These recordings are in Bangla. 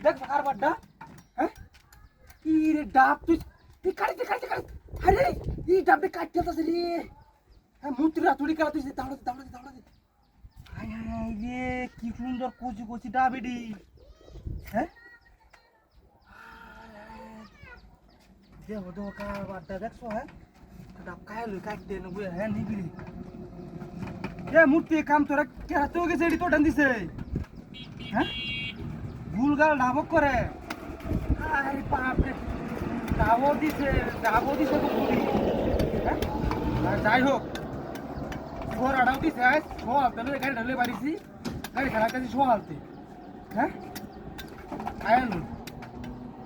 দেখ আর বাড্ডা হ্যাঁ কি রে ডাব তুই কাটতে আরে এই ডাবটা কাটতেছস রে হ্যাঁ মুত্রা তুই কাটতেছিস দাঁড়া হায় হায় রে কি সুন্দর কচি ডাব এডি হ্যাঁ দেখো কা বাড্ডা দেখছো হ্যাঁ ডাব কায়লো কাটতে না বুঝে হ্যাঁ নিবি এ মূর্তি কাম তোরা কেরাতে গেছে এডি তো ডান দিছে হ্যাঁ গুলগাল ডাবক করে আরে বাপ রে ডাবো দিছে তো পুরি হ্যাঁ আর যাই হোক শোর আড়াও দিছে আজ শো হালতে গাড়ি ঢালে পারিছি গাড়ি খারাপ কাছে শো হালতে হ্যাঁ আয়ালু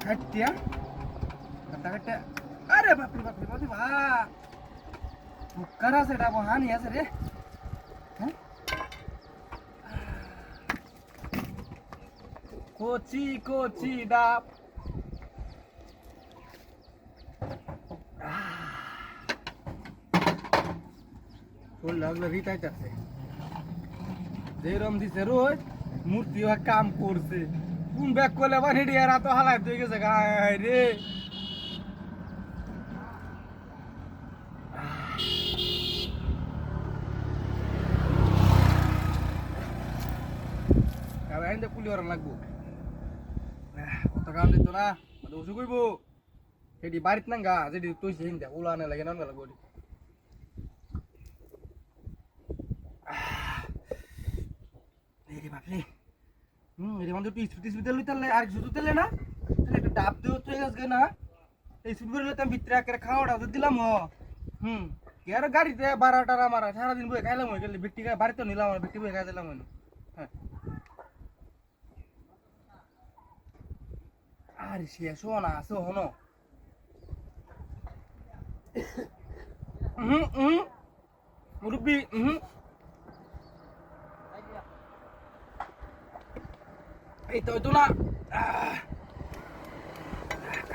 খাটিয়া কাটা আরে বাপ রে বাপ বুকার আছে ডাবো হানি আছে রে হ্যাঁ কচি ডাব ফুল লাগলো রিতাইতাছে যেরম দিছে রোজ মূর্তি কাম করছে কোন ব্যাগ করলে আবার হেডি আর তো হালাই হয়ে গেছে গায় রে আইন্দা পুলি ওরা লাগবো কত কাম দিত না ওষু কইব হেডি বাড়িত নাঙ্গা যেটি তুই হিন্দা ওলা আনে লাগে নাঙ্গা লাগবো বাপরে এর মধ্যে তুই স্পিড লইতালে আর শুধু তেলে না তাহলে একটা ডাব দিও তুই আজকে না এই স্পিড করে লইতাম ভিতরে একের খাওয়াটা দিলাম আর গাড়িতে 12টা মারা সারাদিন বই খাইলাম হয়ে গেলে ব্যক্তি বাড়িতে নিলাম ব্যক্তি বই খাই দিলাম হ্যাঁ আর শেষ না আছে হনো মুরব্বি এই তো না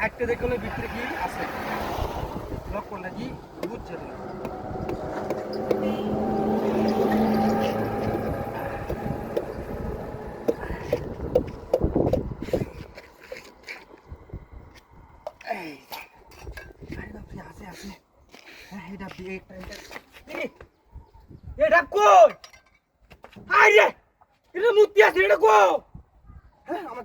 একটা দেখলে ভিতরে কি আছে লক্ষণটা কি বুঝছে না আছে এটা এটা কই আরে এটা মুতি আছে এটা কো হ্যাঁ আমার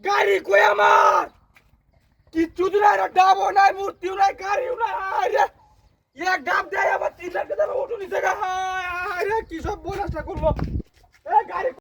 গাড়ি কই আমার কিচ্ছু তো নাই ডাবও নাই মূর্তিও নাই গাড়িও নাই এক ডাব দেয় আমার 3 লাখ টাকা উঠু নিছে গা কি সব বোনাসটা করবো গাড়ি